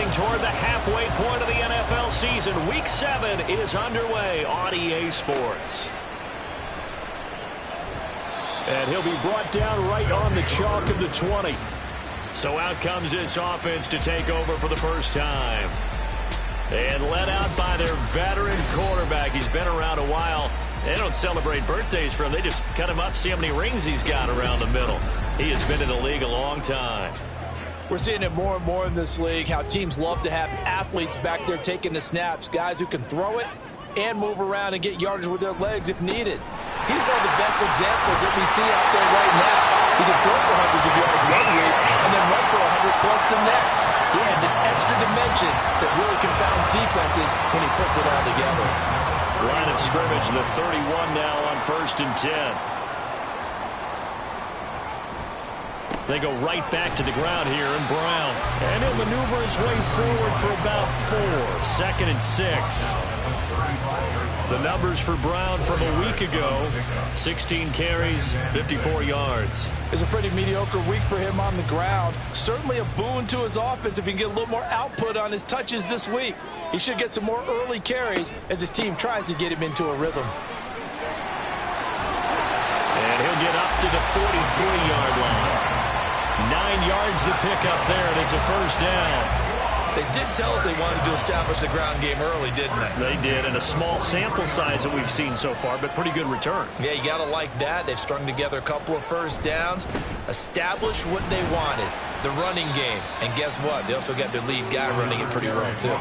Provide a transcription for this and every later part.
Moving toward the halfway point of the NFL season. Week 7 is underway on EA Sports. And he'll be brought down right on the chalk of the 20. So out comes this offense to take over for the first time. And led out by their veteran quarterback. He's been around a while. They don't celebrate birthdays for him. They just cut him up, see how many rings he's got around the middle. He has been in the league a long time. We're seeing it more and more in this league, how teams love to have athletes back there taking the snaps, guys who can throw it and move around and get yardage with their legs if needed. He's one of the best examples that we see out there right now. He can throw for hundreds of yards one week and then run for 100 plus the next. He adds an extra dimension that really confounds defenses when he puts it all together. Line of scrimmage, the 31 now on 1st and 10. They go right back to the ground here, and Brown. And he'll maneuver his way forward for about 4. 2nd and 6. The numbers for Brown from a week ago: 16 carries, 54 yards. It's a pretty mediocre week for him on the ground. Certainly a boon to his offense if he can get a little more output on his touches this week. He should get some more early carries as his team tries to get him into a rhythm. And he'll get up to the 43-yard line. 9 yards to pick up there, and it's a first down. They did tell us they wanted to establish the ground game early, didn't they? They did, and a small sample size that we've seen so far, but pretty good return. Yeah, you got to like that. They've strung together a couple of first downs, established what they wanted, the running game. And guess what? They also got their lead guy running it pretty well, too.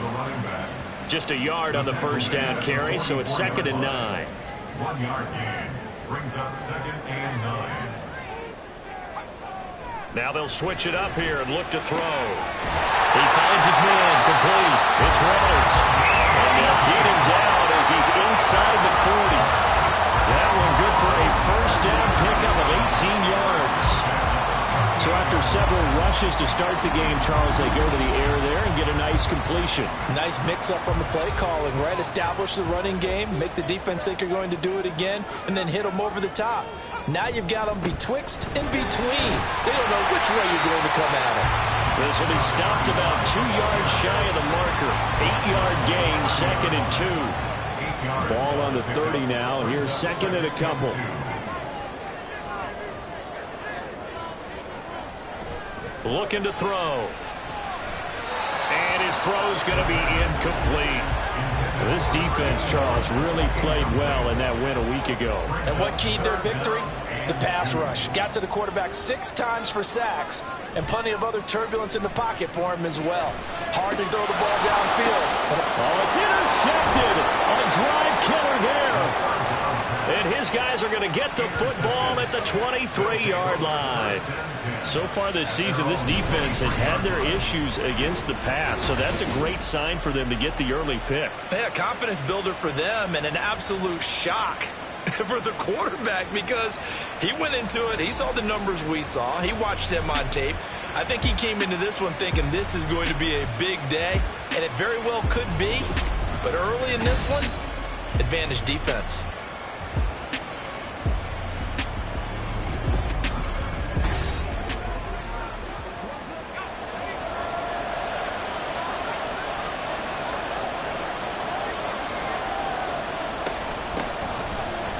Just a yard on the first down carry, so it's 2nd and 9. 1 yard gain brings up 2nd and 9. Now they'll switch it up here and look to throw. He finds his man, complete. It's Reynolds. And they'll get him down as he's inside the 40. That one good for a first down pickup of 18 yards. So after several rushes to start the game, Charles, they go to the air there and get a nice completion. Nice mix-up on the play calling, right? Establish the running game, make the defense think you're going to do it again, and then hit them over the top. Now you've got them betwixt and between. They don't know which way you're going to come at them. This will be stopped about 2 yards shy of the marker. 8-yard gain, 2nd and 2. Ball on the 30 now. Here's 2nd and a couple. Looking to throw. And his throw's going to be incomplete. This defense, Charles, really played well in that win a week ago. And what keyed their victory? The pass rush. Got to the quarterback 6 times for sacks, and plenty of other turbulence in the pocket for him as well. Hard to throw the ball downfield. Oh, it's intercepted. A drive killer there. And his guys are going to get the football at the 23-yard line. So far this season, this defense has had their issues against the pass, so that's a great sign for them to get the early pick. Yeah, confidence builder for them, and an absolute shock for the quarterback because he went into it. He saw the numbers we saw. He watched them on tape. I think he came into this one thinking this is going to be a big day, and it very well could be. But early in this one, advantage defense.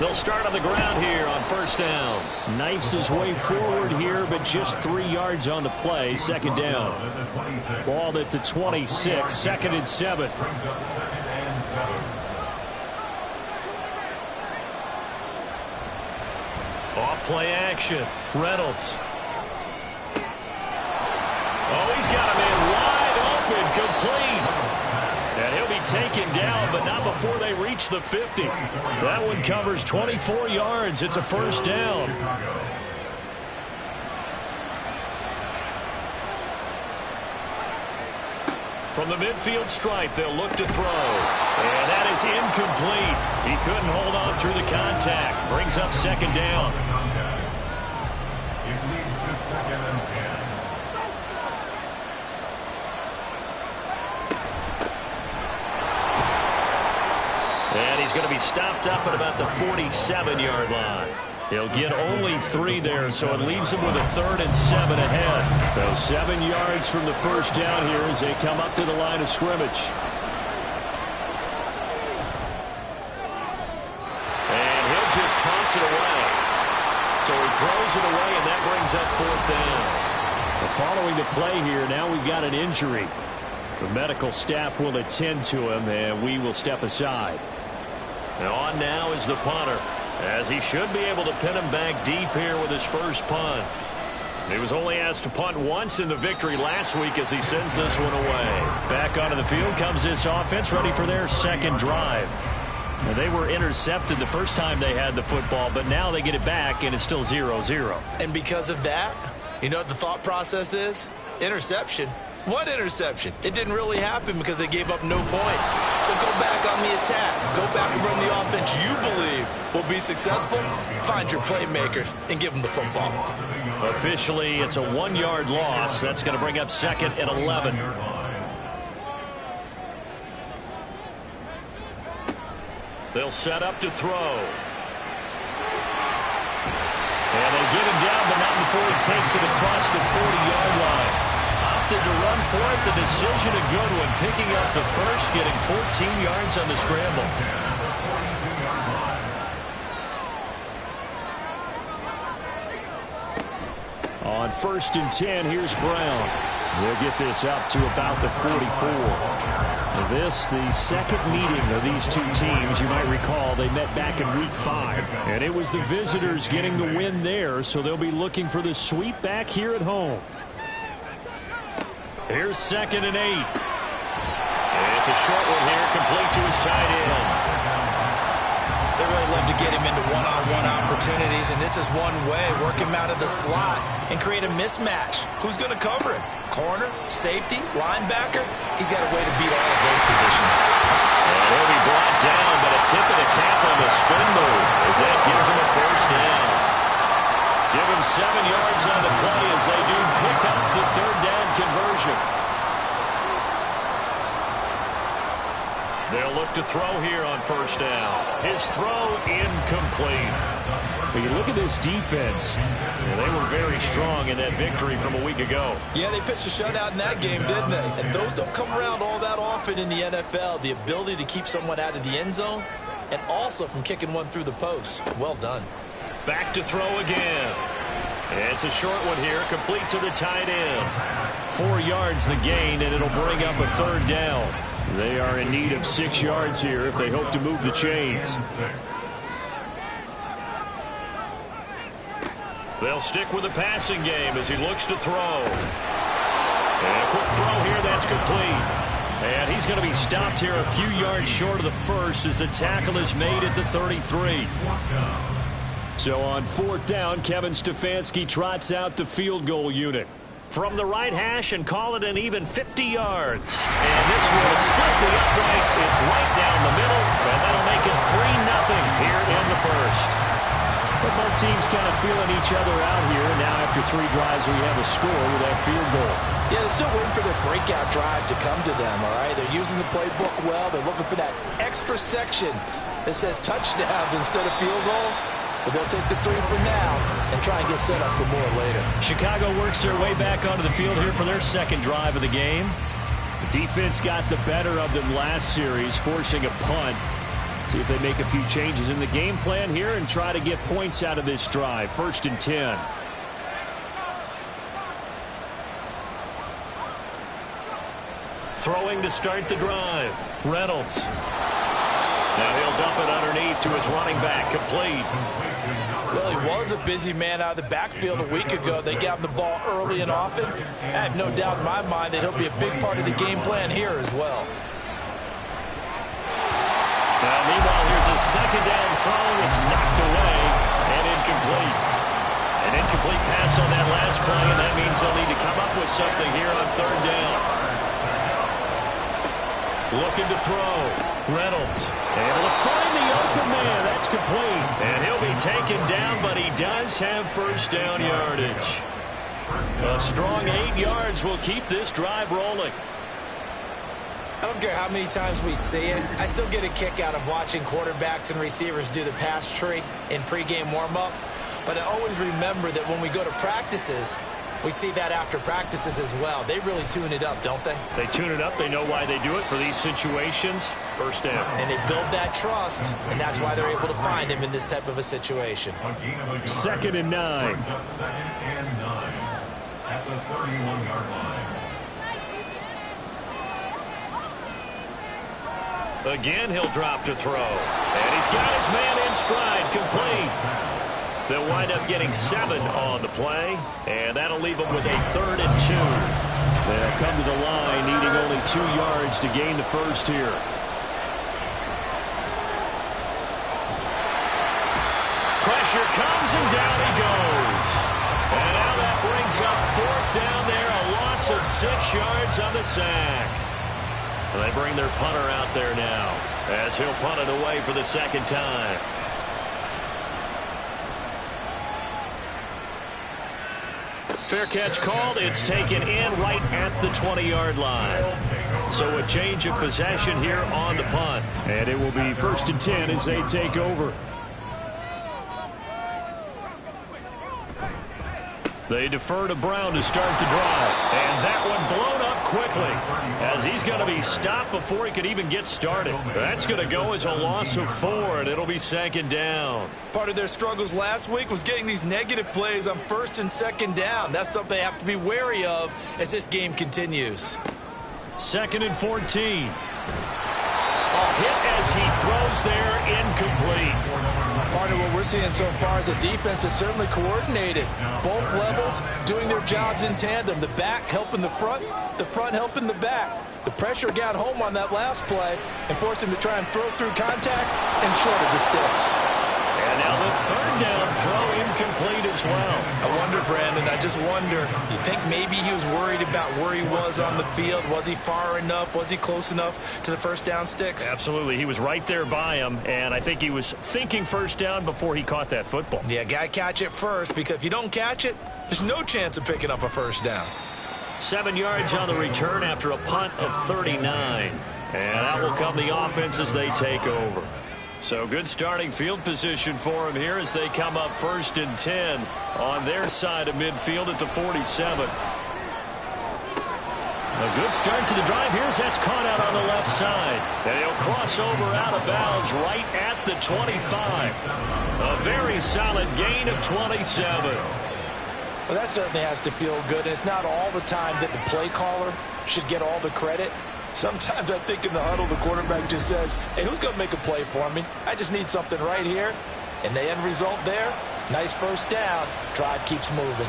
They'll start on the ground here on first down. Knifes his way forward here, but just 3 yards on the play. 2nd down. Ball at the 26. 2nd and 7. Off play action. Reynolds. Oh, he's got a man wide open, complete. And he'll be taken down, but not before they reach the 50. That one covers 24 yards. It's a first down. From the midfield stripe, they'll look to throw. And that is incomplete. He couldn't hold on through the contact. Brings up 2nd down. It leads to 2nd and 10. And he's going to be stopped up at about the 47-yard line. He'll get only 3 there, so it leaves him with a 3rd and 7 ahead. So 7 yards from the first down here as they come up to the line of scrimmage. And he'll just toss it away. So he throws it away, and that brings up 4th down. Following the play here, now we've got an injury. The medical staff will attend to him, and we will step aside. And on now is the punter, as he should be able to pin him back deep here with his first punt. He was only asked to punt once in the victory last week as he sends this one away. Back onto the field comes this offense, ready for their second drive. Now, they were intercepted the first time they had the football, but now they get it back, and it's still 0-0. And because of that, you know what the thought process is? Interception. What interception? It didn't really happen because they gave up no points. So go back on the attack. Go back and run the offense you believe will be successful. Find your playmakers and give them the football. Officially, it's a 1-yard loss. That's going to bring up 2nd and 11. They'll set up to throw. And they get him down, but not before he takes it across the 40-yard line. Opted to run for it. The decision a good one. Picking up the first, getting 14 yards on the scramble. On 1st and 10, here's Brown. We'll get this up to about the 44. This, the second meeting of these two teams. You might recall they met back in week 5. And it was the visitors getting the win there, so they'll be looking for the sweep back here at home. Here's 2nd and 8. And it's a short one here, complete to his tight end. They really love to get him into one-on-one opportunities, and this is one way. Work him out of the slot and create a mismatch. Who's going to cover him? Corner, safety, linebacker? He's got a way to beat all of those positions. And he'll be brought down, but a tip of the cap on the spin move as that gives him a first down. Give him 7 yards on the play as they do pick up the 3rd down conversion. They'll look to throw here on 1st down. His throw incomplete. But you look at this defense. They were very strong in that victory from a week ago. Yeah, they pitched a shutout in that game, didn't they? And those don't come around all that often in the NFL. The ability to keep someone out of the end zone and also from kicking one through the post. Well done. Back to throw again. It's a short one here, complete to the tight end. 4 yards the gain, and it'll bring up a 3rd down. They are in need of 6 yards here if they hope to move the chains. They'll stick with the passing game as he looks to throw. And a quick throw here, that's complete. And he's going to be stopped here a few yards short of the first as the tackle is made at the 33. So on 4th down, Kevin Stefanski trots out the field goal unit. From the right hash and call it an even 50 yards. And this will split the uprights. It's right down the middle, and that'll make it 3-0 here in the first. But both teams kind of feeling each other out here. Now after 3 drives, we have a score with that field goal. Yeah, they're still waiting for their breakout drive to come to them, all right? They're using the playbook well. They're looking for that extra section that says touchdowns instead of field goals. But they'll take the 3 for now and try and get set up for more later. Chicago works their way back onto the field here for their second drive of the game. The defense got the better of them last series, forcing a punt. See if they make a few changes in the game plan here and try to get points out of this drive. 1st and 10. Throwing to start the drive. Reynolds. Now he'll dump it underneath to his running back, complete. Well, he was a busy man out of the backfield a week ago. They got him the ball early and often. I have no doubt in my mind that he'll be a big part of the game plan here as well. Now, meanwhile, here's a 2nd down throw. It's knocked away and incomplete. An incomplete pass on that last play, and that means they'll need to come up with something here on 3rd down. Looking to throw. Reynolds able to find the open man. That's complete. And he'll be taken down, but he does have 1st down yardage. A strong 8 yards will keep this drive rolling. I don't care how many times we see it. I still get a kick out of watching quarterbacks and receivers do the pass tree in pregame warm-up. But I always remember that when we go to practices, we see that after practices as well. They really tune it up, don't they? They tune it up. They know why they do it for these situations. First down. And they build that trust, and that's why they're able to find him in this type of a situation. 2nd and 9. Brings up 2nd and 9 at the 31-yard line. Again, he'll drop to throw. And he's got his man in stride, complete. They'll wind up getting 7 on the play, and that'll leave them with a 3rd and 2. They'll come to the line, needing only 2 yards to gain the first here. Pressure comes, and down he goes. And now that brings up 4th down there, a loss of 6 yards on the sack. And they bring their punter out there now, as he'll punt it away for the 2nd time. Fair catch called. It's taken in right at the 20-yard line. So a change of possession here on the punt. And it will be 1st and 10 as they take over. They defer to Brown to start the drive. And that one blown up quickly, as he's going to be stopped before he could even get started. That's going to go as a loss of 4, and it'll be 2nd down. Part of their struggles last week was getting these negative plays on 1st and 2nd down. That's something they have to be wary of as this game continues. 2nd and 14. A hit as he throws there, incomplete. Part of what we're seeing so far is a defense that's certainly coordinated. Both levels doing their jobs in tandem. The back helping the front helping the back. The pressure got home on that last play and forced him to try and throw through contact and short of the sticks. And now the 3rd down throw incomplete as well. I wonder, Brandon, I just wonder, you think maybe he was worried about where he was on the field? Was he far enough? Was he close enough to the 1st down sticks? Absolutely. He was right there by him, and I think he was thinking 1st down before he caught that football. Yeah, got to catch it first, because if you don't catch it, there's no chance of picking up a 1st down. 7 yards on the return after a punt of 39. And that will come the offense as they take over. So good starting field position for them here as they come up 1st and 10 on their side of midfield at the 47. A good start to the drive here as that's caught out on the left side. And he'll cross over out of bounds right at the 25. A very solid gain of 27. Well, that certainly has to feel good. And it's not all the time that the play caller should get all the credit. Sometimes I think in the huddle, the quarterback just says, hey, who's going to make a play for me? I just need something right here. And the end result there, nice 1st down. Drive keeps moving.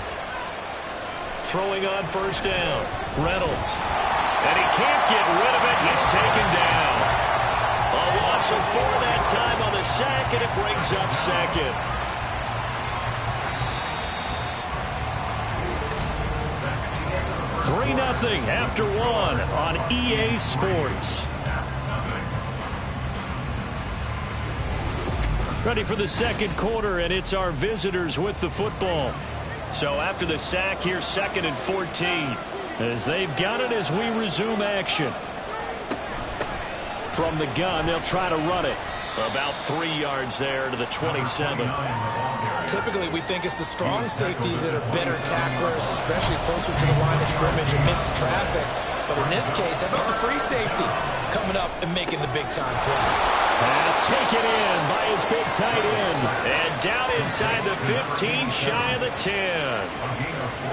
Throwing on 1st down, Reynolds. And he can't get rid of it. He's taken down. A loss of 4 that time on the sack, and it brings up 2nd. 3-0 after 1 on EA Sports. Ready for the 2nd quarter, and it's our visitors with the football. So after the sack, here's 2nd and 14 as they've got it as we resume action. From the gun, they'll try to run it. About 3 yards there to the 27. Typically, we think it's the strong safeties that are better tacklers, especially closer to the line of scrimmage amidst traffic. But in this case, how about the free safety coming up and making the big-time play? Pass taken in by his big tight end. And down inside the 15, shy of the 10.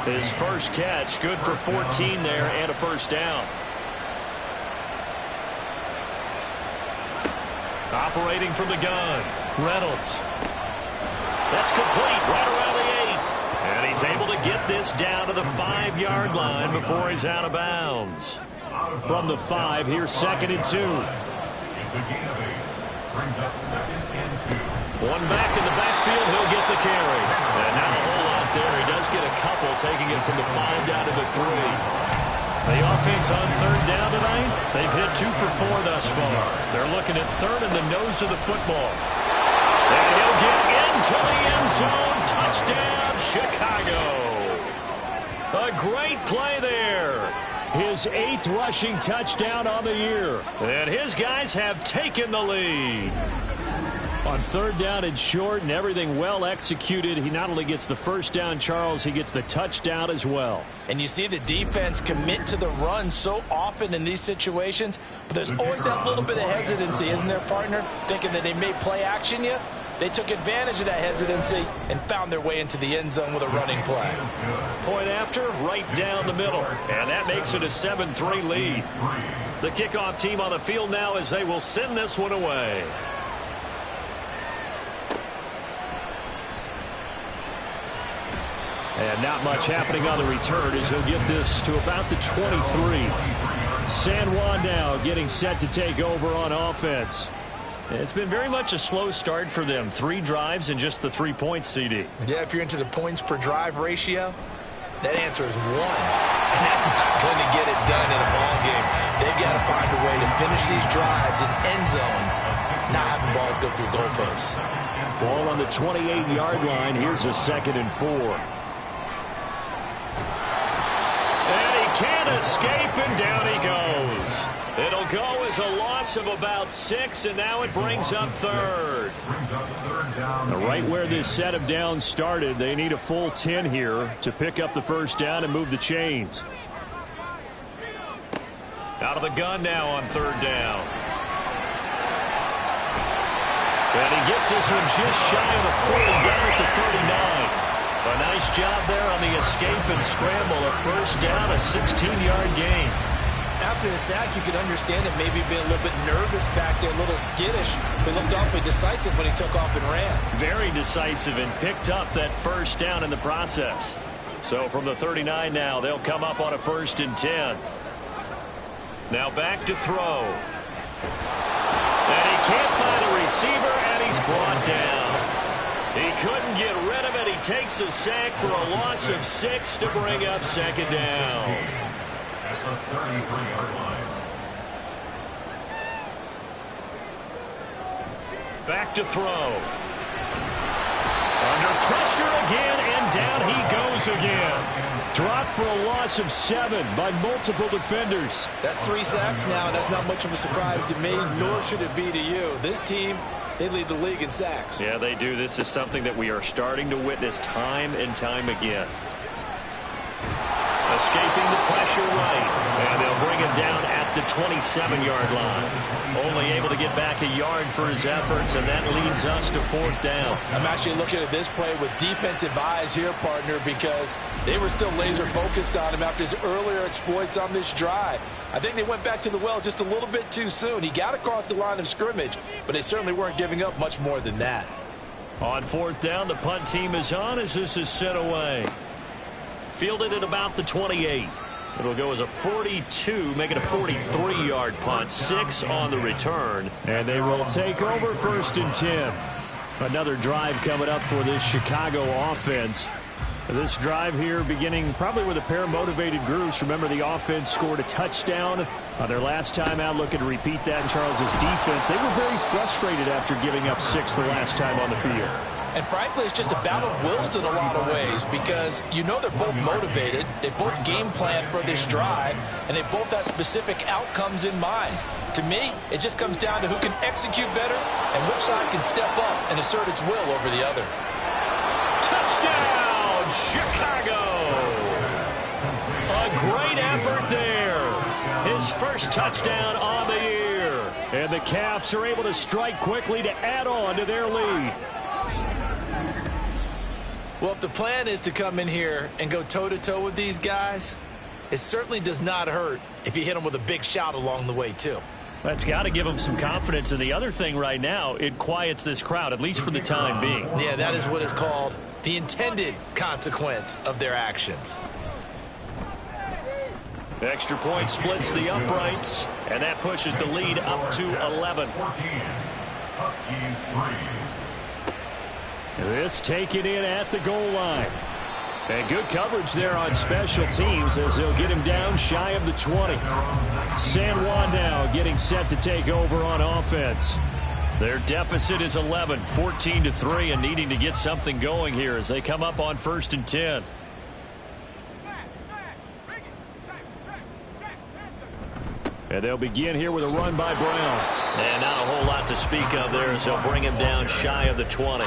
His first catch, good for 14 there and a 1st down. Operating from the gun, Reynolds. That's complete right around the 8. And he's able to get this down to the 5-yard line before he's out of bounds. From the 5, here's 2nd and 2. It's a gain of 8. Brings up 2nd and 2. One back in the backfield, he'll get the carry. And not a whole lot there. He does get a couple, taking it from the 5 down to the 3. The offense on 3rd down tonight, they've hit 2 for 4 thus far. They're looking at 3rd in the nose of the football. And he'll get into the end zone. Touchdown, Chicago. A great play there. His 8th rushing touchdown on the year. And his guys have taken the lead. On third down and short and everything well executed, he not only gets the first down, Charles, he gets the touchdown as well. And you see the defense commit to the run so often in these situations, but there's always that little bit of hesitancy, isn't there, partner? Thinking that they may play action you. They took advantage of that hesitancy and found their way into the end zone with a running play. Point after, right down the middle. And that makes it a 7-3 lead. The kickoff team on the field now as they will send this one away. And not much happening on the return as he'll get this to about the 23. San Juan now getting set to take over on offense. It's been very much a slow start for them. 3 drives and just the 3 points, CD. Yeah, if you're into the points per drive ratio, that answer is 1. And that's not going to get it done in a ball game. They've got to find a way to finish these drives in end zones, not having balls go through goalposts. Ball on the 28-yard line. Here's a 2nd and 4. And he can't escape, and down he goes. It'll go as a loss of about 6, and now it brings up third. Right where this set of downs started, they need a full 10 here to pick up the first down and move the chains. Out of the gun now on third down. And he gets this one just shy of the 40, down at the 39. A nice job there on the escape and scramble. A first down, a 16-yard gain. After the sack, you could understand it maybe being a little bit nervous back there, a little skittish. But looked awfully decisive when he took off and ran. Very decisive and picked up that first down in the process. So from the 39 now, they'll come up on a 1st and 10. Now back to throw. And he can't find a receiver, and he's brought down. He couldn't get rid of it. He takes a sack for a loss of 6 to bring up 2nd down. At the 33-yard line. Back to throw. Under pressure again, and down he goes again. Dropped for a loss of 7 by multiple defenders. That's 3 sacks now, and that's not much of a surprise to me, nor should it be to you. This team, they lead the league in sacks. Yeah, they do. This is something that we are starting to witness time and time again. Escaping the pressure right, and they'll bring him down at the 27-yard line. Only able to get back a yard for his efforts, and that leads us to 4th down. I'm actually looking at this play with defensive eyes here, partner, because they were still laser focused on him after his earlier exploits on this drive. I think they went back to the well just a little bit too soon. He got across the line of scrimmage, but they certainly weren't giving up much more than that. On 4th down, the punt team is on as this is sent away. Fielded at about the 28. It'll go as a 42, make it a 43-yard punt. 6 on the return. And they will take over 1st and 10. Another drive coming up for this Chicago offense. This drive here beginning probably with a pair of motivated groups. Remember, the offense scored a touchdown on their last time out. Looking to repeat that in Charles's defense. They were very frustrated after giving up 6 the last time on the field. And frankly, it's just a battle of wills in a lot of ways because you know they're both motivated. They both game plan for this drive, and they both have specific outcomes in mind. To me, it just comes down to who can execute better and which side can step up and assert its will over the other. Touchdown, Chicago! A great effort there. His first touchdown on the year. And the Caps are able to strike quickly to add on to their lead. Well, if the plan is to come in here and go toe-to-toe with these guys, it certainly does not hurt if you hit them with a big shout along the way, too. That's got to give them some confidence. And the other thing right now, it quiets this crowd, at least for the time being. Yeah, that is what is called the intended consequence of their actions. Extra point splits the uprights, and that pushes the lead up to 11. 14. Huskies 3. This taken in at the goal line. And good coverage there on special teams as they'll get him down shy of the 20. San Juan now getting set to take over on offense. Their deficit is 11, 14-3, and needing to get something going here as they come up on 1st and 10. And they'll begin here with a run by Brown. And not a whole lot to speak of there as they'll bring him down shy of the 20.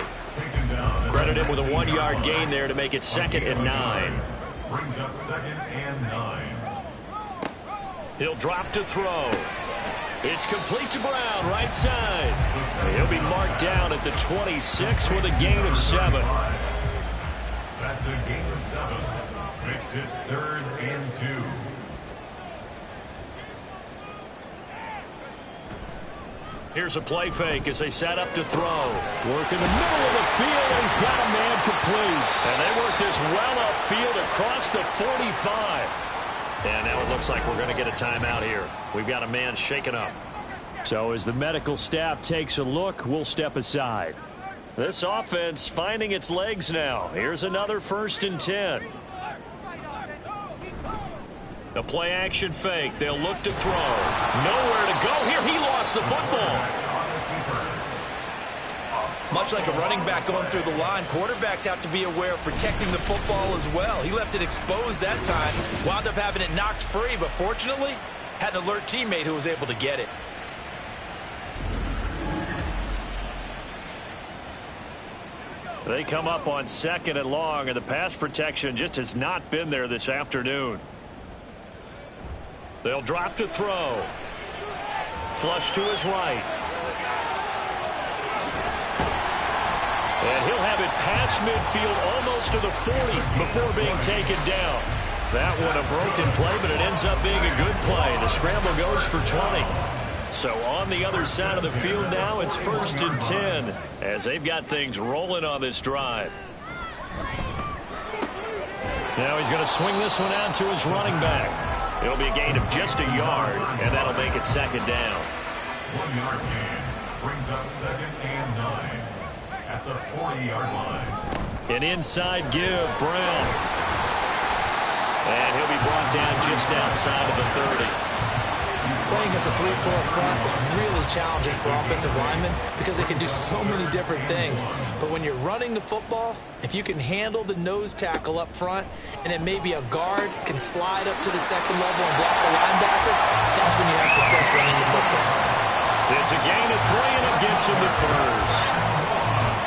Credit him with a 1-yard gain there to make it 2nd and 9. Brings up 2nd and 9. He'll drop to throw. It's complete to Brown, right side. He'll be marked down at the 26 with a gain of 7. That's a gain of 7. Makes it 3rd and 2. Here's a play fake as they set up to throw. Work in the middle of the field, and he's got a man complete. And they work this well upfield across the 45. And now it looks like we're going to get a timeout here. We've got a man shaken up. So as the medical staff takes a look, we'll step aside. This offense finding its legs now. Here's another 1st and 10. A play action fake. They'll look to throw. Nowhere to go here. He lost the football. Much like a running back going through the line, quarterbacks have to be aware of protecting the football as well. He left it exposed that time, wound up having it knocked free, but fortunately had an alert teammate who was able to get it. They come up on 2nd and long, and the pass protection just has not been there this afternoon. They'll drop to throw. Flush to his right. And he'll have it past midfield almost to the 40 before being taken down. That one a broken play, but it ends up being a good play. The scramble goes for 20. So on the other side of the field now, it's 1st and 10 as they've got things rolling on this drive. Now he's going to swing this one out to his running back. It'll be a gain of just a yard, and that'll make it 2nd down. 1-yard gain brings up 2nd and 9 at the 40-yard line. An inside give, Brown. And he'll be brought down just outside of the 30. Playing as a 3-4 front is really challenging for offensive linemen because they can do so many different things. But when you're running the football, if you can handle the nose tackle up front and then maybe a guard can slide up to the 2nd level and block a linebacker, that's when you have success running the football. It's a gain of 3, and it gets him to 1st.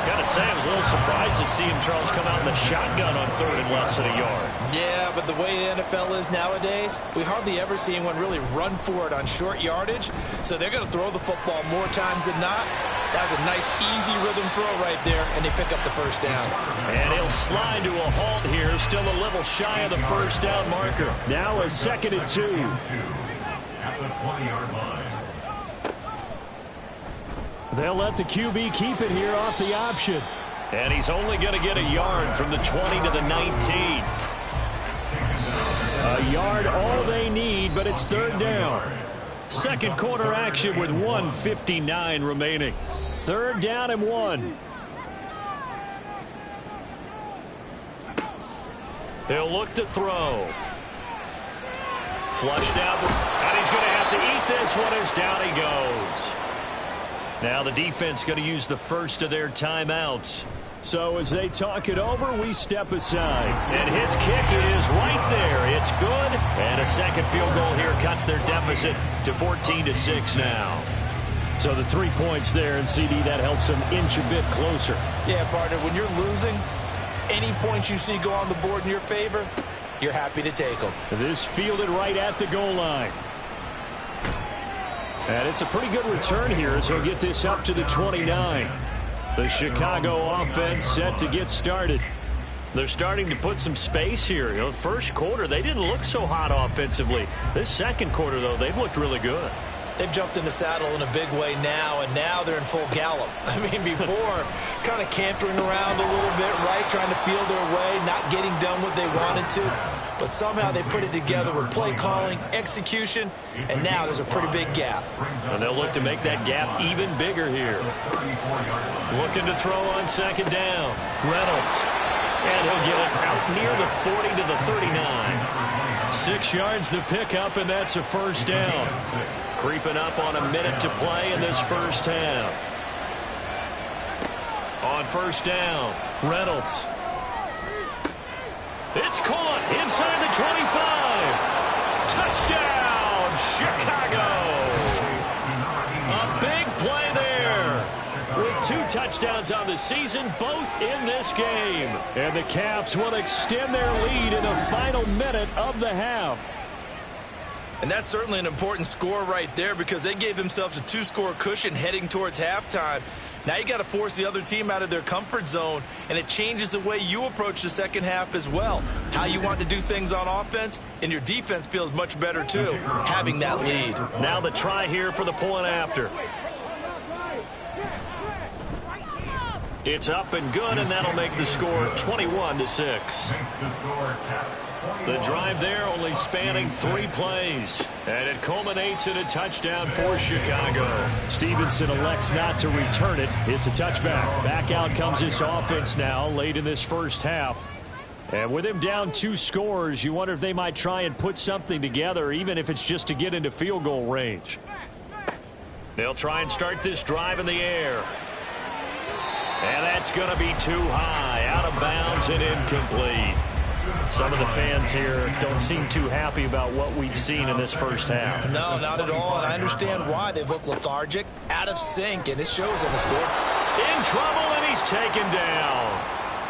Gotta say, I was a little surprised to see him, Charles, come out in the shotgun on 3rd and less than a yard. Yeah, but the way the NFL is nowadays, we hardly ever see anyone really run for it on short yardage. So they're going to throw the football more times than not. That was a nice, easy rhythm throw right there, and they pick up the 1st down. And he'll slide to a halt here, still a little shy of the 1st down marker. Now a 2nd and 2. At the 20-yard line. They'll let the QB keep it here off the option. And he's only going to get a yard from the 20 to the 19. A yard all they need, but it's 3rd down. 2nd quarter action with 1:59 remaining. 3rd down and 1. He'll look to throw. Flushed out, and he's going to have to eat this one as down he goes. Now the defense going to use the first of their timeouts. So as they talk it over, we step aside. And his kick is right there. It's good. And a 2nd field goal here cuts their deficit to 14-6 now. So the 3 points there, and CD, that helps them inch a bit closer. Yeah, partner, when you're losing, any points you see go on the board in your favor, you're happy to take them. This fielded right at the goal line. And it's a pretty good return here as he'll get this up to the 29. The Chicago offense set to get started. They're starting to put some space here. You know, the 1st quarter, they didn't look so hot offensively. This 2nd quarter, though, they've looked really good. They've jumped in the saddle in a big way now, and now they're in full gallop. I mean, before, kind of cantering around a little bit, right, trying to feel their way, not getting done what they wanted to. But somehow they put it together with play calling, execution, and now there's a pretty big gap. And they'll look to make that gap even bigger here. Looking to throw on 2nd down. Reynolds. And he'll get it out near the 40 to the 39. 6 yards the pickup, and that's a 1st down. Creeping up on a minute to play in this 1st half. On 1st down, Reynolds. It's caught inside the 25. Touchdown, Chicago. Chicago. A big play there. With 2 touchdowns on the season, both in this game. And the Caps will extend their lead in the final minute of the half. And that's certainly an important score right there because they gave themselves a 2-score cushion heading towards halftime. Now you got to force the other team out of their comfort zone, and it changes the way you approach the second half as well. How you want to do things on offense, and your defense feels much better too, having that lead. Now the try here for the point after. It's up and good, and that'll make the score 21-6. The drive there only spanning 3 plays. And it culminates in a touchdown for Chicago. Stevenson elects not to return it. It's a touchback. Back out comes this offense now late in this first half. And with him down 2 scores, you wonder if they might try and put something together, even if it's just to get into field goal range. They'll try and start this drive in the air. And that's going to be too high, out of bounds and incomplete. Some of the fans here don't seem too happy about what we've seen in this first half. No, not at all, and I understand why. They've looked lethargic, out of sync, and it shows in the score. In trouble, and he's taken down.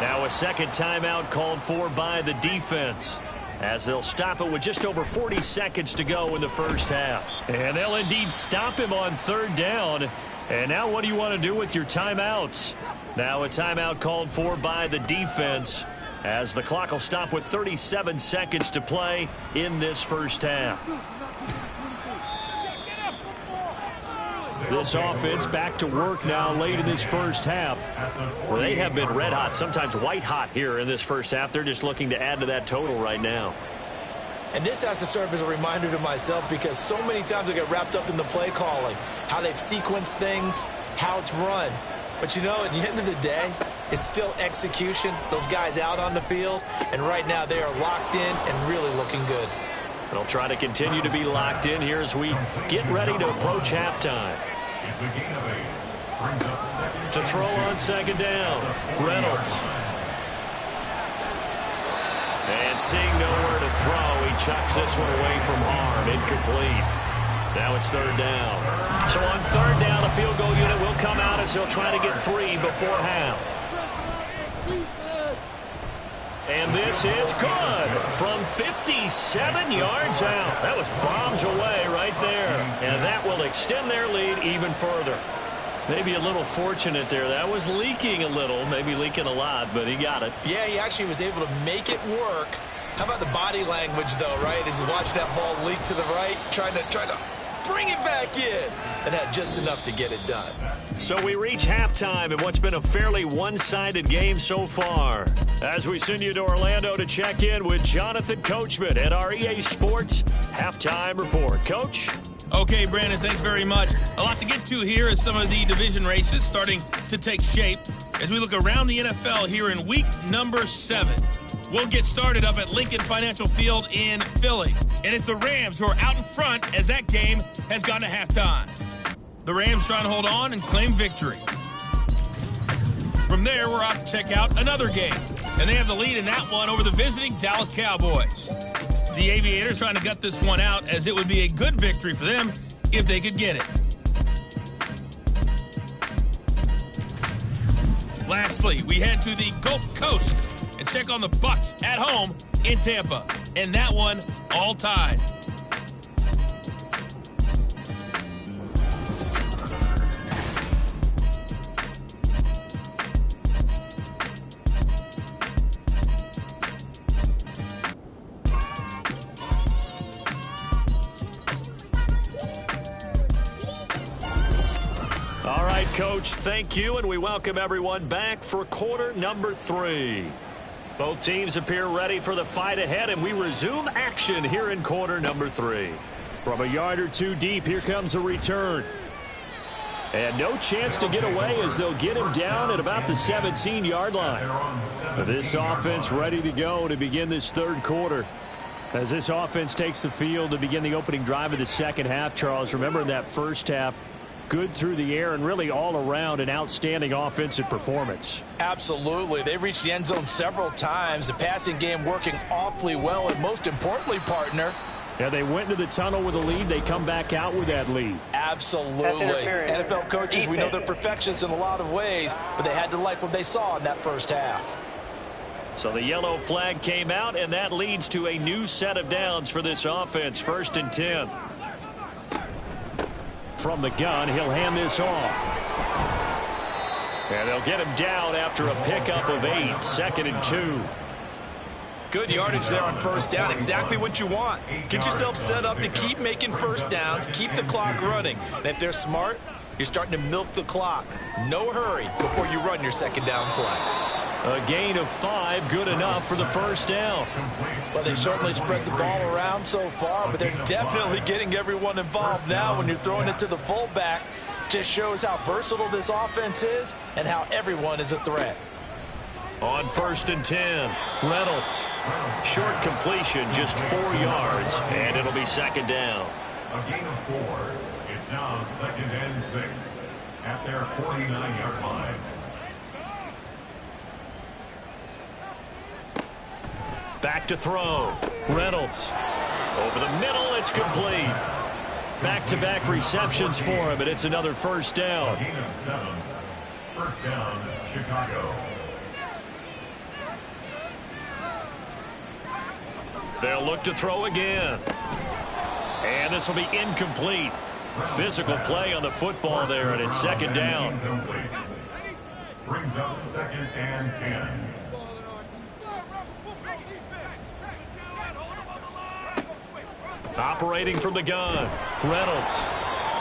Now a second timeout called for by the defense, as they'll stop it with just over 40 seconds to go in the first half. And they'll indeed stop him on 3rd down. And now what do you want to do with your timeouts? Now a timeout called for by the defense, as the clock will stop with 37 seconds to play in this first half. This offense back to work now late in this first half. Well, they have been red hot, sometimes white hot here in this first half. They're just looking to add to that total right now. And this has to serve as a reminder to myself because so many times I get wrapped up in the play calling, how they've sequenced things, how it's run. But, you know, at the end of the day, it's still execution. Those guys out on the field, and right now they are locked in and really looking good. They'll try to continue to be locked in here as we get ready to approach halftime. To throw on 2nd down, Reynolds. And seeing nowhere to throw, he chucks this one away from harm. Incomplete. Now it's 3rd down. So on 3rd down, the field goal unit will come out as they'll try to get 3 before half. And this is good from 57 yards out. That was bombs away right there. And that will extend their lead even further. Maybe a little fortunate there. That was leaking a little, maybe leaking a lot, but he got it. Yeah, he actually was able to make it work. How about the body language, though, right? As he watched that ball leak to the right, trying to bring it back in, and had just enough to get it done. So we reach halftime in what's been a fairly one-sided game so far. As we send you to Orlando to check in with Jonathan Coachman at our EA Sports Halftime Report. Coach? Okay, Brandon, thanks very much. A lot to get to here as some of the division races starting to take shape as we look around the NFL here in week number 7. We'll get started up at Lincoln Financial Field in Philly. And it's the Rams who are out in front as that game has gone to halftime. The Rams trying to hold on and claim victory. From there, we're off to check out another game. And they have the lead in that one over the visiting Dallas Cowboys. The Aviators trying to gut this one out as it would be a good victory for them if they could get it. Lastly, we head to the Gulf Coast and check on the Bucs at home in Tampa. And that one all tied. All right, Coach, thank you, and we welcome everyone back for quarter number 3. Both teams appear ready for the fight ahead, and we resume action here in quarter number 3. From a yard or two deep, here comes a return. And no chance to get away as they'll get him down at about the 17-yard line. This offense ready to go to begin this 3rd quarter. As this offense takes the field to begin the opening drive of the second half, Charles, remember in that first half, good through the air and really all around an outstanding offensive performance. Absolutely. They reached the end zone several times. The passing game working awfully well. And most importantly, partner, Yeah, they went into the tunnel with a lead. They come back out with that lead. Absolutely. NFL coaches, we know they're perfectionists in a lot of ways, but they had to like what they saw in that first half. So the yellow flag came out, and that leads to a new set of downs for this offense. 1st and 10. From the gun, he'll hand this off. And they'll get him down after a pickup of 8. 2nd and 2. Good yardage there on 1st down. Exactly what you want. Get yourself set up to keep making 1st downs, keep the clock running. And if they're smart, you're starting to milk the clock. No hurry before you run your 2nd down play. A gain of 5, good enough for the 1st down. Well, they certainly spread the ball around so far, but they're definitely getting everyone involved now when you're throwing it to the fullback. Just shows how versatile this offense is and how everyone is a threat. On 1st and 10, Reynolds. Short completion, just 4 yards, and it'll be 2nd down. A gain of 4. It's now 2nd and 6 at their 49-yard line. Back to throw. Reynolds. Over the middle, it's complete. Back-to-back receptions for him, and it's another 1st down. A gain of 7. 1st down, Chicago. They'll look to throw again. And this will be incomplete. Physical play on the football there, and it's 2nd down. Brings up 2nd and 10. Operating from the gun. Reynolds.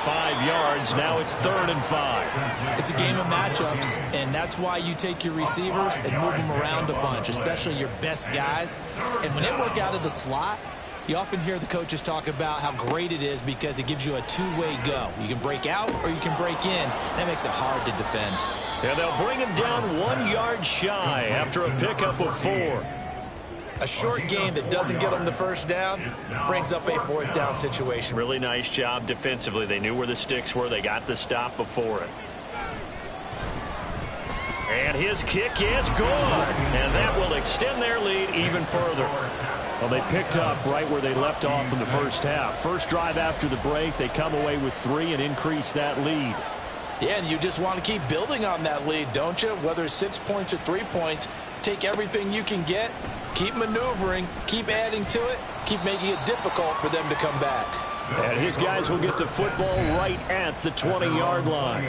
5 yards. Now it's 3rd and 5. It's a game of matchups, and that's why you take your receivers and move them around a bunch, especially your best guys. And when they work out of the slot, you often hear the coaches talk about how great it is because it gives you a two-way go. You can break out or you can break in. That makes it hard to defend. And they'll bring him down 1 yard shy after a pickup of 4. A short game that doesn't get them the 1st down brings up a 4th down situation. Really nice job defensively. They knew where the sticks were. They got the stop before it. And his kick is good. And that will extend their lead even further. Well, they picked up right where they left off in the first half. First drive after the break, they come away with 3 and increase that lead. Yeah, and you just want to keep building on that lead, don't you? Whether it's 6 points or 3 points, take everything you can get, keep maneuvering, keep adding to it, keep making it difficult for them to come back. And his guys will get the football right at the 20-yard line.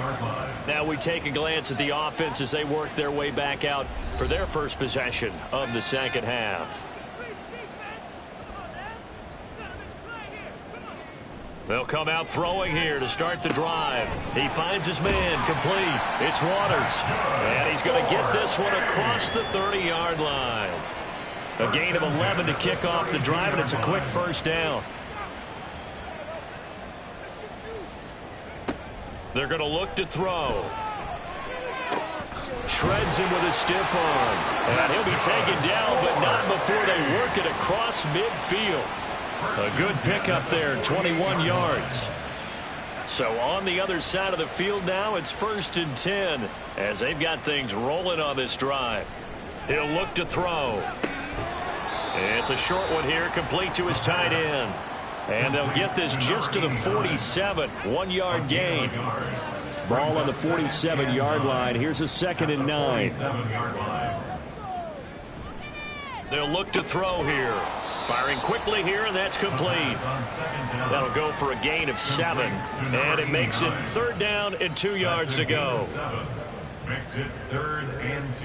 Now we take a glance at the offense as they work their way back out for their first possession of the 2nd half. They'll come out throwing here to start the drive. He finds his man complete. It's Waters. And he's going to get this one across the 30-yard line. A gain of 11 to kick off the drive, and it's a quick 1st down. They're going to look to throw. Shreds him with a stiff arm. And he'll be taken down, but not before they work it across midfield. A good pickup there, 21 yards. So on the other side of the field now, it's 1st and 10 as they've got things rolling on this drive. He'll look to throw. It's a short one here, complete to his tight end. And they'll get this just to the 47, 1 yard gain. Ball on the 47-yard line. Here's a 2nd and 9. They'll look to throw here. Firing quickly here, and that's complete. That'll go for a gain of 7. And it makes it 3rd down and 2 yards to go. Makes it 3rd and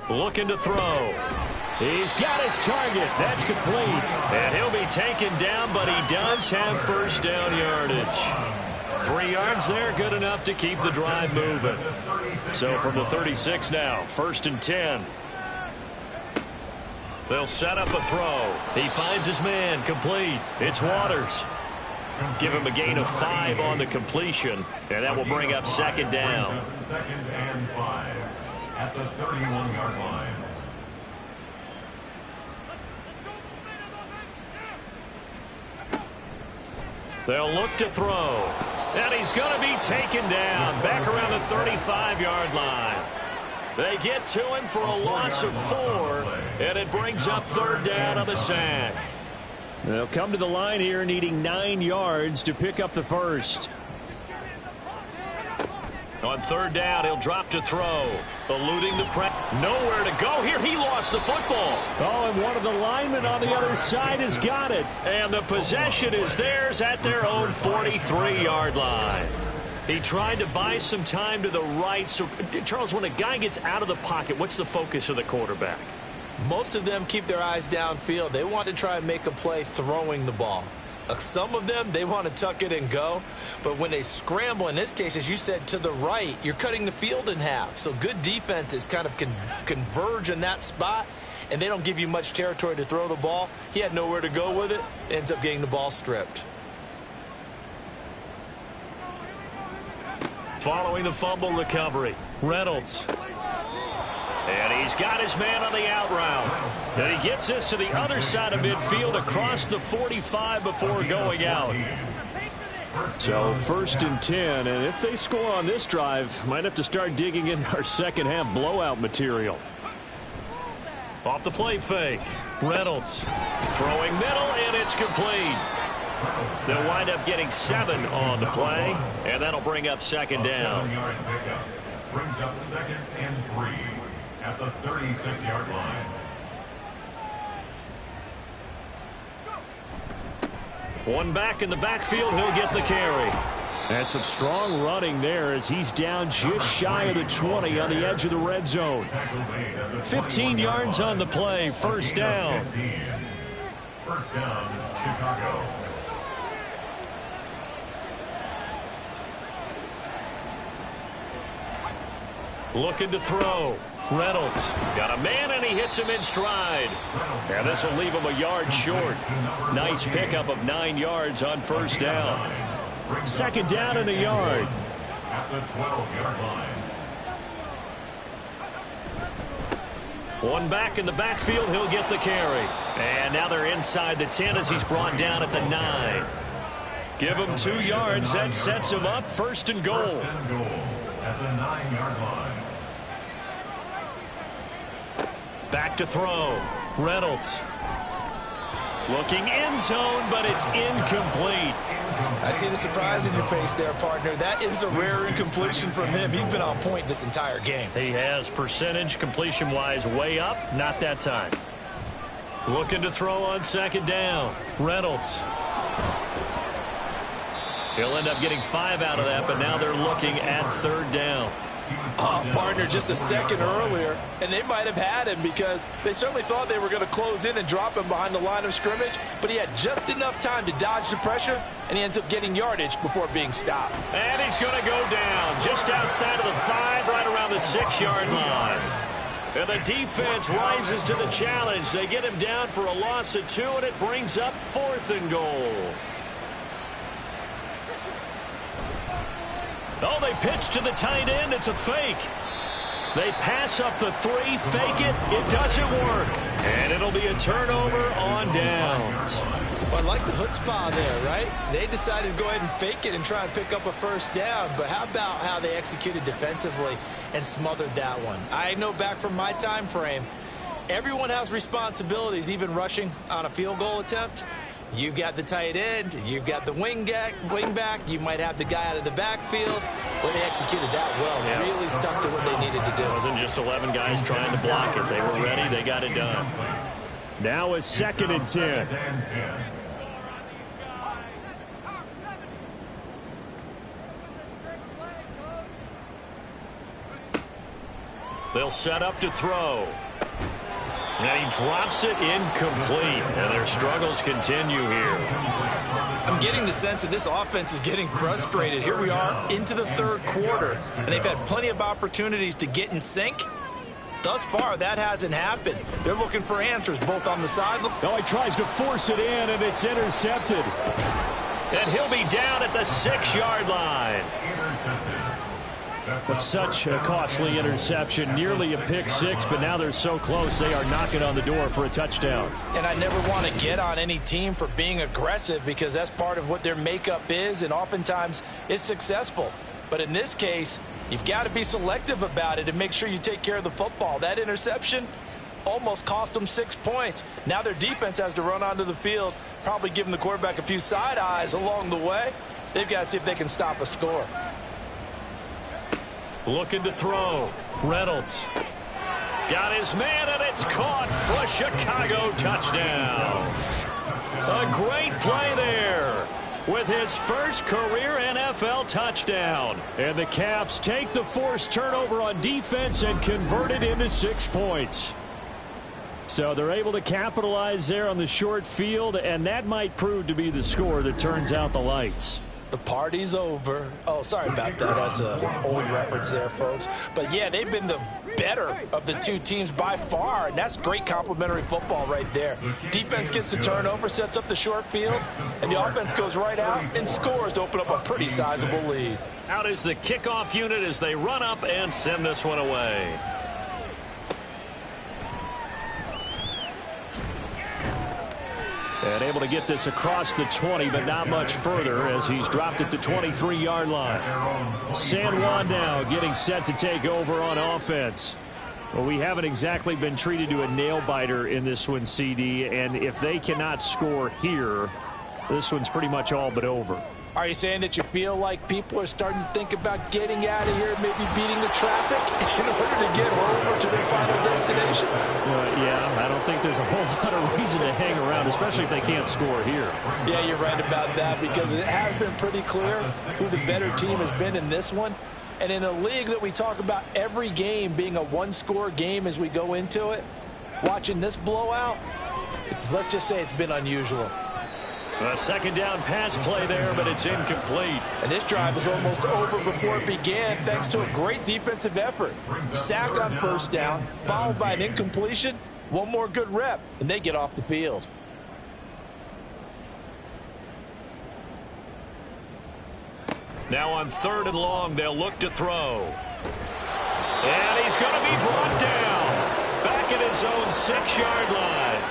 2. Looking to throw. He's got his target. That's complete. And he'll be taken down, but he does have 1st down yardage. 3 yards there, good enough to keep the drive moving. So from the 36 now, 1st and 10. They'll set up a throw. He finds his man, complete. It's Waters. Give him a gain of 5 on the completion, and that will bring up 2nd down. 2nd and 5 at the 31-yard line. They'll look to throw. And he's going to be taken down back around the 35-yard line. They get to him for a loss of 4, and it brings up third down on the sack. They'll come to the line here needing 9 yards to pick up the first. On third down, he'll drop to throw. Eluding the press. Nowhere to go here. He lost the football. Oh, and one of the linemen on the other side has got it. And the possession is theirs at their own 43-yard line. He tried to buy some time to the right. So, Charles, when a guy gets out of the pocket, what's the focus of the quarterback? Most of them keep their eyes downfield. They want to try and make a play throwing the ball. Some of them, they want to tuck it and go. But when they scramble, in this case, as you said, to the right, you're cutting the field in half. So good defenses kind of converge in that spot, and they don't give you much territory to throw the ball. He had nowhere to go with it. Ends up getting the ball stripped. Following the fumble recovery, Reynolds. And he's got his man on the out route. And he gets this to the other side of midfield across the 45 before going out. So 1st and 10, and if they score on this drive, might have to start digging in our second half blowout material. Off the play fake, Reynolds throwing middle, and it's complete. They'll wind up getting 7 on the play, and that'll bring up second down. 7-yard pickup brings up 2nd and 3 at the 36-yard line. One back in the backfield, he'll get the carry. And some strong running there as he's down just shy of the 20 on the edge of the red zone. 15 yards on the play, first down. First down, Chicago. Looking to throw. Reynolds got a man, and he hits him in stride. And this will leave him a yard short. Nice pickup of 9 yards on first down. Second down and a yard. At the 12-yard line. One back in the backfield, he'll get the carry. And now they're inside the 10 as he's brought down at the 9. Give him 2 yards. That sets him up. First and goal. First and goal at the 9-yard line. Back to throw. Reynolds. Looking end zone, but it's incomplete. I see the surprise in your face there, partner. That is a rare incompletion from him. He's been on point this entire game. He has percentage completion-wise way up. Not that time. Looking to throw on second down. Reynolds. He'll end up getting 5 out of that, but now they're looking at third down. Partner, just a second earlier, and they might have had him because they certainly thought they were going to close in and drop him behind the line of scrimmage, but he had just enough time to dodge the pressure, and he ends up getting yardage before being stopped. And he's going to go down just outside of the 5, right around the 6-yard line. And the defense rises to the challenge. They get him down for a loss of 2, and it brings up 4th and goal. Oh, they pitch to the tight end. It's a fake. They pass up the 3, fake it. It doesn't work. And it'll be a turnover on downs. Well, I like the chutzpah there, right? They decided to go ahead and fake it and try and pick up a first down. But how about how they executed defensively and smothered that one? I know back from my time frame, everyone has responsibilities, even rushing on a field goal attempt. You've got the tight end, you've got the wing back, you might have the guy out of the backfield. Well, they executed that well. Yeah. Really stuck to what they needed to do. It wasn't just 11 guys trying to block it. They were ready. They got it done. Now it's 2nd and 10. They'll set up to throw. And he drops it incomplete. And their struggles continue here. I'm getting the sense that this offense is getting frustrated. Here we are into the 3rd quarter, and they've had plenty of opportunities to get in sync. Thus far, that hasn't happened. They're looking for answers both on the sideline. Oh, he tries to force it in, and it's intercepted. And he'll be down at the 6-yard line. But such a costly interception, nearly a pick 6, but now they're so close they are knocking on the door for a touchdown. And I never want to get on any team for being aggressive because that's part of what their makeup is, and oftentimes it's successful. But in this case, You've got to be selective about it and make sure you take care of the football. That interception almost cost them 6 points. Now their defense has to run onto the field, probably giving the quarterback a few side eyes along the way. They've got to see if they can stop a score. Looking to throw. Reynolds. Got his man, and it's caught for a Chicago touchdown. A great play there with his first career NFL touchdown. And the Caps take the forced turnover on defense and convert it into 6 points. So they're able to capitalize there on the short field, and that might prove to be the score that turns out the lights. The party's over. Oh, sorry about that. That's an old reference there, folks. But, yeah, they've been the better of the two teams by far, and that's great complimentary football right there. Defense gets the turnover, sets up the short field, and the offense goes right out and scores to open up a pretty sizable lead. Out is the kickoff unit as they run up and send this one away. And able to get this across the 20, but not much further as he's dropped at the 23-yard line. San Juan now getting set to take over on offense. Well, we haven't exactly been treated to a nail-biter in this one, CD, and if they cannot score here, this one's pretty much all but over. Are you saying that you feel like people are starting to think about getting out of here, maybe beating the traffic in order to get home or to their final destination? Yeah, I don't think there's a whole lot of reason to hang around, especially if they can't score here. Yeah, you're right about that because it has been pretty clear who the better team has been in this one. And in a league that we talk about every game being a one-score game as we go into it, watching this blowout, let's just say it's been unusual. A second down pass play there, but it's incomplete. And this drive was almost over before it began thanks to a great defensive effort. Sack on first down, followed by an incompletion. One more good rep, and they get off the field. Now on 3rd and long, they'll look to throw. And he's going to be brought down. Back at his own 6-yard line.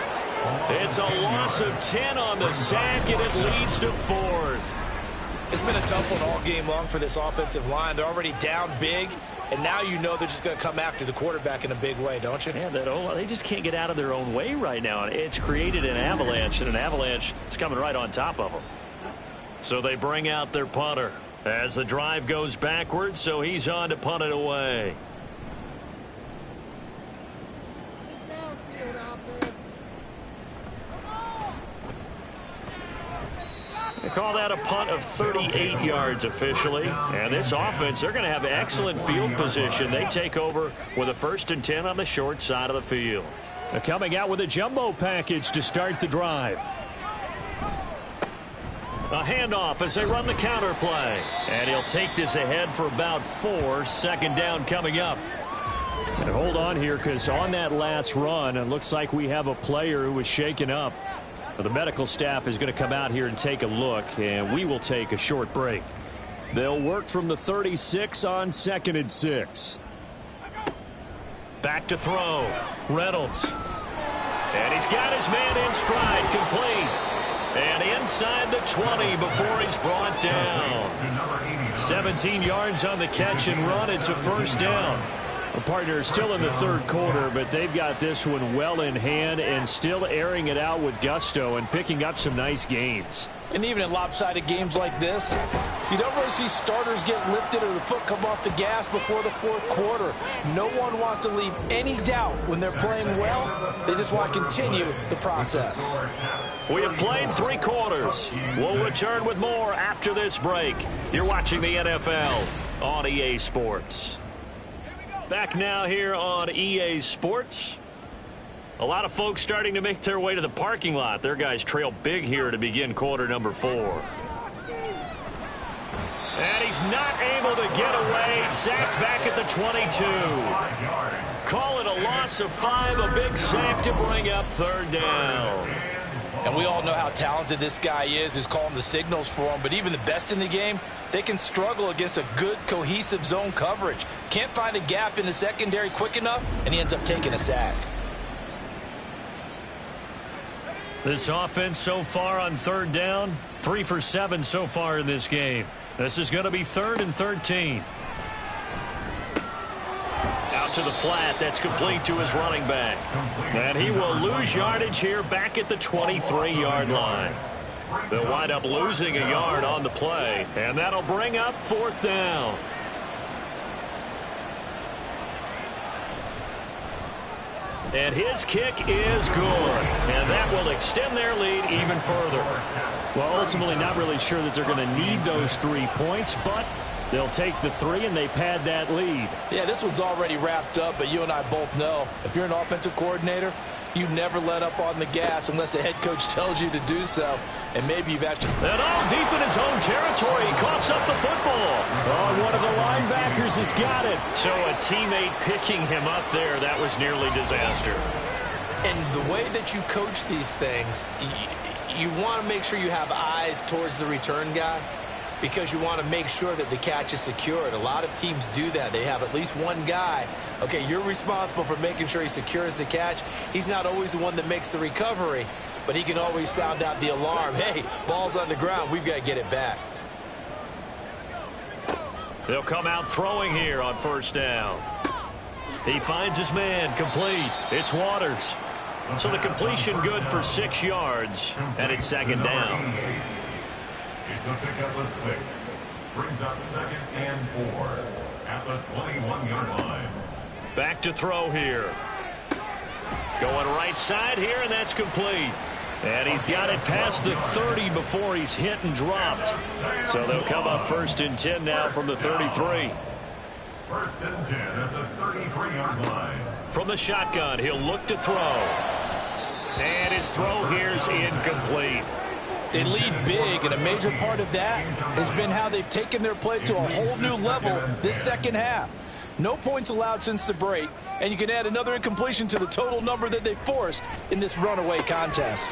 It's a loss of 10 on the sack, and it leads to 4th. It's been a tough one all game long for this offensive line. They're already down big, and now you know they're just going to come after the quarterback in a big way, don't you? Yeah, they just can't get out of their own way right now. It's created an avalanche, and an avalanche is coming right on top of them. So they bring out their punter as the drive goes backwards, so he's on to punt it away. They call that a punt of 38 yards officially. And this offense, they're going to have excellent field position. They take over with a 1st and 10 on the short side of the field. They're coming out with a jumbo package to start the drive. A handoff as they run the counter play. And he'll take this ahead for about 4. 2nd down coming up. And hold on here because on that last run, it looks like we have a player who was shaken up. The medical staff is going to come out here and take a look, and we will take a short break. They'll work from the 36 on 2nd and 6. Back to throw. Reynolds. And he's got his man in stride, complete. And inside the 20 before he's brought down. 17 yards on the catch and run. It's a 1st down. A partner still in the 3rd quarter, but they've got this one well in hand and still airing it out with gusto and picking up some nice gains. And even in lopsided games like this, you don't really see starters get lifted or the foot come off the gas before the 4th quarter. No one wants to leave any doubt when they're playing well. They just want to continue the process. We have played 3 quarters. We'll return with more after this break. You're watching the NFL on EA Sports. Back now here on EA Sports. A lot of folks starting to make their way to the parking lot. Their guys trail big here to begin quarter number 4. And he's not able to get away. Sacked back at the 22. Call it a loss of 5. A big sack to bring up 3rd down. And we all know how talented this guy is who's calling the signals for him. But even the best in the game, they can struggle against a good, cohesive zone coverage. Can't find a gap in the secondary quick enough, and he ends up taking a sack. This offense so far on 3rd down, 3 for 7 so far in this game. This is going to be 3rd and 13. to the flat. That's complete to his running back. And he will lose yardage here back at the 23-yard line. They'll wind up losing a yard on the play, and that'll bring up 4th down. And his kick is good, and that will extend their lead even further. Well, ultimately not really sure that they're going to need those 3 points, but they'll take the 3 and they pad that lead. Yeah, this one's already wrapped up, but you and I both know if you're an offensive coordinator, you never let up on the gas unless the head coach tells you to do so. And maybe you've actually... And all deep in his own territory, he coughs up the football. Oh, one of the linebackers has got it. So a teammate picking him up there, that was nearly disaster. And the way that you coach these things, you want to make sure you have eyes towards the return guy, because you want to make sure that the catch is secured. A lot of teams do that. They have at least one guy. Okay, you're responsible for making sure he secures the catch. He's not always the one that makes the recovery, but he can always sound out the alarm. Hey, ball's on the ground. We've got to get it back. They'll come out throwing here on 1st down. He finds his man, complete. It's Waters. So the completion good for 6 yards, and it's 2nd down. It's a pickup of 6. Brings up 2nd and 4 at the 21-yard line. Back to throw here. Going right side here, and that's complete. And he's got it past the 30 before he's hit and dropped. So they'll come up 1st and 10 now from the 33. 1st and 10 at the 33-yard line. From the shotgun, he'll look to throw. And his throw here's incomplete. They lead big, and a major part of that has been how they've taken their play to a whole new level this second half. No points allowed since the break, and you can add another incompletion to the total number that they forced in this runaway contest.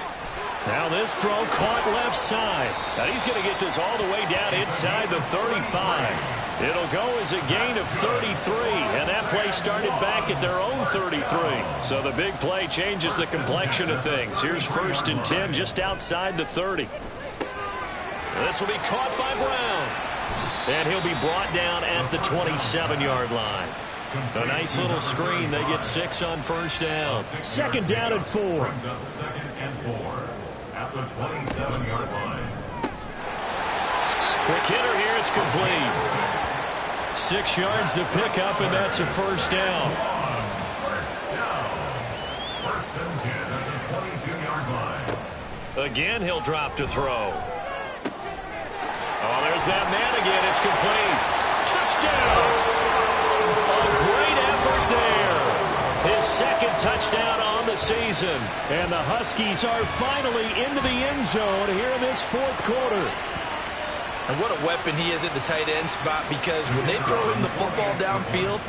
Now this throw caught left side. Now he's going to get this all the way down inside the 35. It'll go as a gain of 33, and that play started back at their own 33. So the big play changes the complexion of things. Here's 1st and 10 just outside the 30. This will be caught by Brown. And he'll be brought down at the 27-yard line. A nice little screen. They get 6 on 1st down. 2nd down and 4. Brings up 2nd and 4 at the 27-yard line. Quick hitter here. It's complete. 6 yards to pick up, and that's a 1st down. 1st and 10 at the 22-yard line. Again, he'll drop to throw. Oh, there's that man again. It's complete. Touchdown! A great effort there. His 2nd touchdown on the season. And the Huskies are finally into the end zone here in this 4th quarter. And what a weapon he is at the tight end spot, because when they throw him the football downfield,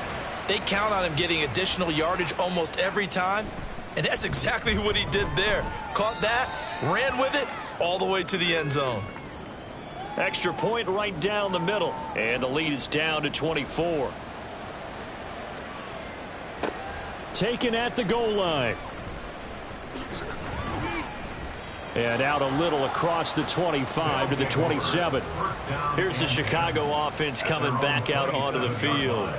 they count on him getting additional yardage almost every time. And that's exactly what he did there. Caught that, ran with it, all the way to the end zone. Extra point right down the middle. And the lead is down to 24. Taken at the goal line. And out a little across the 25 to the 27. Here's the Chicago offense coming back out onto the field.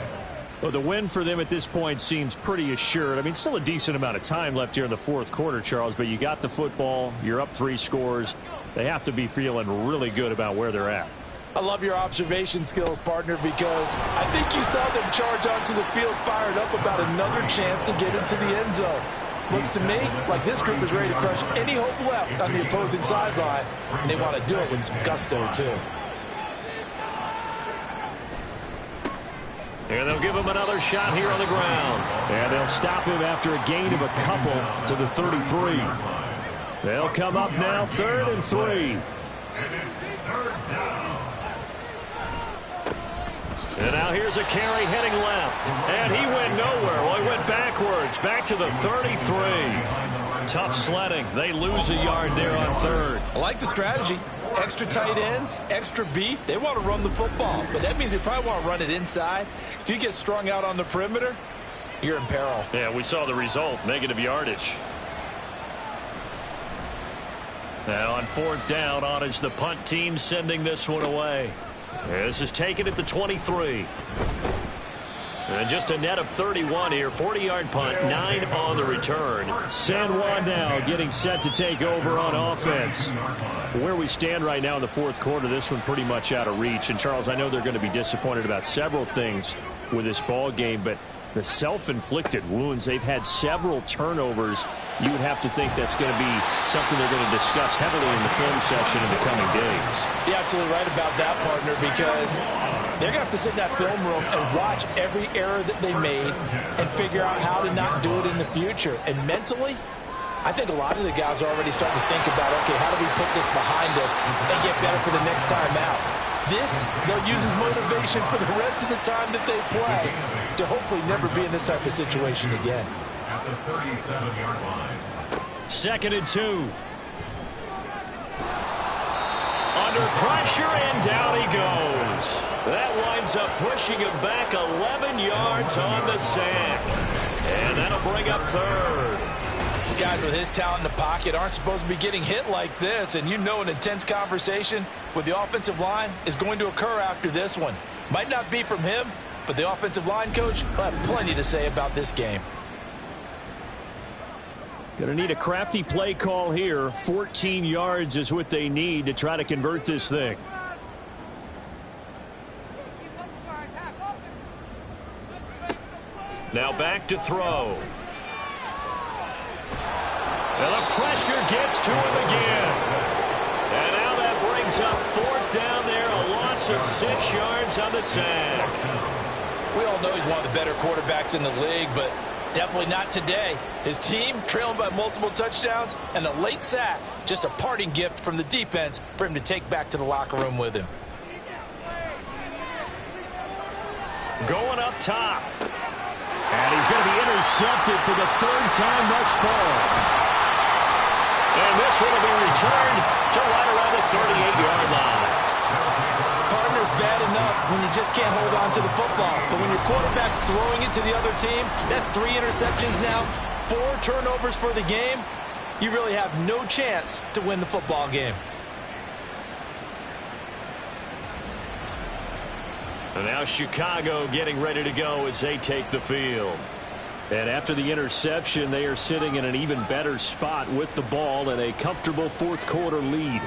Well, the win for them at this point seems pretty assured. I mean, still a decent amount of time left here in the 4th quarter, Charles, but you got the football. You're up 3 scores. They have to be feeling really good about where they're at. I love your observation skills, partner, because I think you saw them charge onto the field fired up about another chance to get into the end zone. Looks to me like this group is ready to crush any hope left on the opposing sideline, and they want to do it with some gusto, too. And they'll give him another shot here on the ground. And they'll stop him after a gain of a couple to the 33. They'll come up now 3rd and 3. And it's 3rd down. And now here's a carry heading left. And he went nowhere. Well, he went backwards, back to the 33. Tough sledding. They lose a yard there on 3rd. I like the strategy. Extra tight ends, extra beef. They want to run the football, but that means they probably want to run it inside. If you get strung out on the perimeter, you're in peril. Yeah, we saw the result, negative yardage. Now on 4th down, on is the punt team sending this one away. This is taken at the 23. And just a net of 31 here. 40-yard punt, 9 on the return. San Juan now getting set to take over on offense. Where we stand right now in the fourth quarter, this one pretty much out of reach. And, Charles, I know they're going to be disappointed about several things with this ball game, but the self-inflicted wounds, they've had several turnovers. You would have to think that's going to be something they're going to discuss heavily in the film session in the coming days. You're absolutely right about that, partner, because they're going to have to sit in that film room and watch every error that they made and figure out how to not do it in the future. And mentally, I think a lot of the guys are already starting to think about, okay, how do we put this behind us and get better for the next time out? This, they'll use as motivation for the rest of the time that they play to hopefully never be in this type of situation again. At the 37-yard line. 2nd and 2. Under pressure, and down he goes. That winds up pushing him back 11 yards on the sack. And that'll bring up 3rd. Guys with his talent in the pocket aren't supposed to be getting hit like this, and you know an intense conversation with the offensive line is going to occur after this one. Might not be from him, but the offensive line coach will have plenty to say about this game. Going to need a crafty play call here. 14 yards is what they need to try to convert this thing. Now back to throw. And the pressure gets to him again. And now that brings up 4th down there, a loss of 6 yards on the sack. We all know he's one of the better quarterbacks in the league, but definitely not today. His team trailing by multiple touchdowns, and a late sack, just a parting gift from the defense for him to take back to the locker room with him. Going up top. And he's going to be intercepted for the 3rd time thus far. And this one will be returned to right around the 38-yard line. Partner's bad enough when you just can't hold on to the football. But when your quarterback's throwing it to the other team, that's 3 interceptions now, 4 turnovers for the game. You really have no chance to win the football game. And now Chicago getting ready to go as they take the field. And after the interception, they are sitting in an even better spot with the ball and a comfortable 4th quarter lead.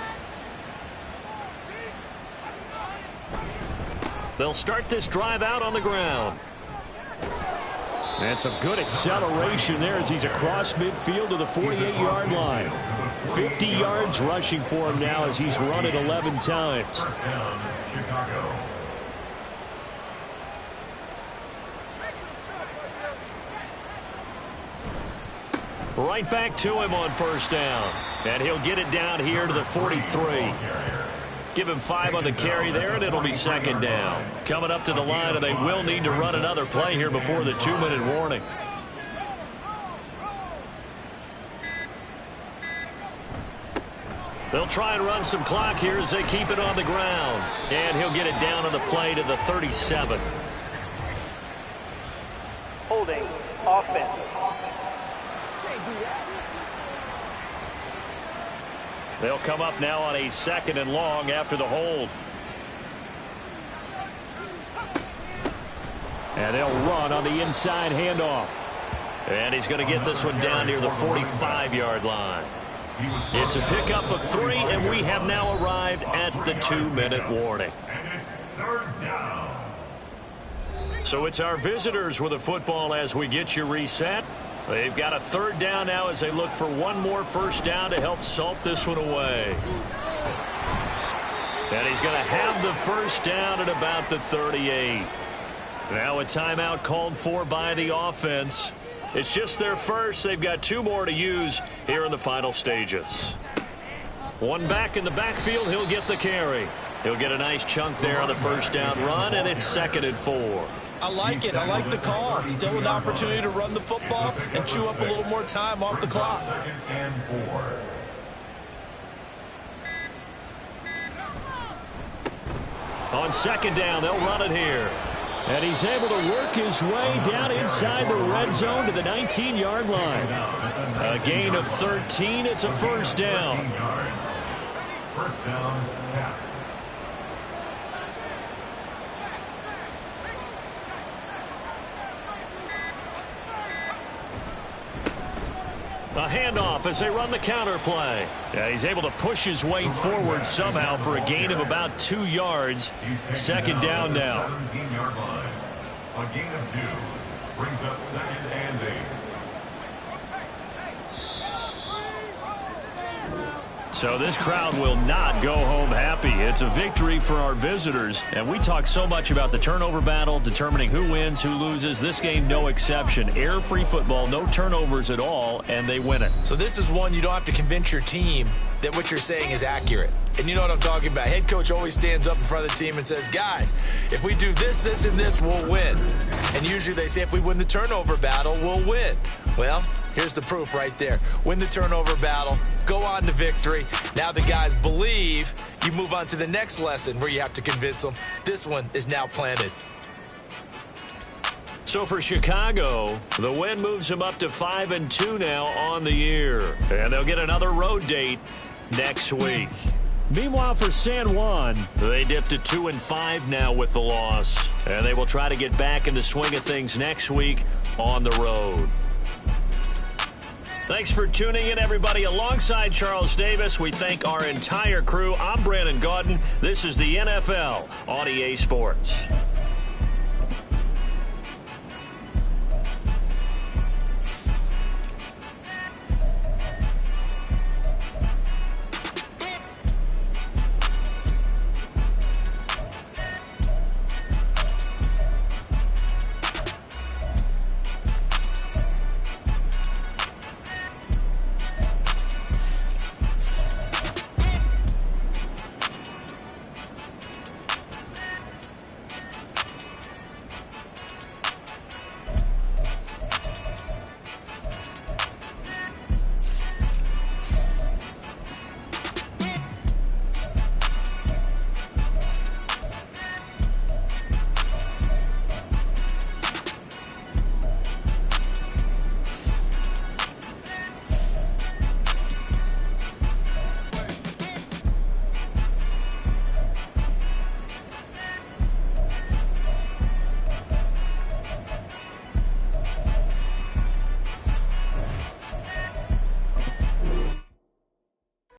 They'll start this drive out on the ground. And some good acceleration there as he's across midfield to the 48-yard line. 50 yards rushing for him now as he's run it 11 times. 1st down, Chicago. Right back to him on 1st down. And he'll get it down here to the 43. Give him 5 on the carry there, and it'll be 2nd down. Coming up to the line, and they will need to run another play here before the 2-minute warning. They'll try and run some clock here as they keep it on the ground. And he'll get it down on the play to the 37. Holding offense. They'll come up now on a 2nd and long after the hold. And they'll run on the inside handoff. And he's going to get this one down near the 45-yard line. It's a pickup of 3, and we have now arrived at the 2-minute warning. And it's 3rd down. So it's our visitors with the football as we get you reset. They've got a 3rd down now as they look for one more 1st down to help salt this one away. And he's going to have the 1st down at about the 38. Now a timeout called for by the offense. It's just their first. They've got 2 more to use here in the final stages. One back in the backfield. He'll get the carry. He'll get a nice chunk there on the 1st down run, and it's 2nd and 4. I like it. I like the call. Still an opportunity to run the football and chew up a little more time off the clock. 2nd and 4. On 2nd down, they'll run it here. And he's able to work his way down inside the red zone to the 19-yard line. A gain of 13. It's a 1st down. 1st down, Cats. A handoff as they run the counter play. Yeah, he's able to push his way forward somehow for a gain of about 2 yards. Second down now. 17-yard line. A gain of 2 brings up 2nd and 8. So this crowd will not go home happy. It's a victory for our visitors. And we talk so much about the turnover battle, determining who wins, who loses. This game, no exception. Air-free football, no turnovers at all, and they win it. So this is one you don't have to convince your team that what you're saying is accurate. And you know what I'm talking about. Head coach always stands up in front of the team and says, guys, if we do this, this, and this, we'll win. And usually they say if we win the turnover battle, we'll win. Well, here's the proof right there. Win the turnover battle, go on to victory. Now the guys believe. You move on to the next lesson where you have to convince them. This one is now planted. So for Chicago, the win moves them up to 5-2 now on the year. And they'll get another road date next week. Meanwhile, for San Juan, they dipped to 2-5 now with the loss. And they will try to get back in the swing of things next week on the road. Thanks for tuning in, everybody. Alongside Charles Davis, we thank our entire crew. I'm Brandon Gaudin. This is the NFL on EA Sports.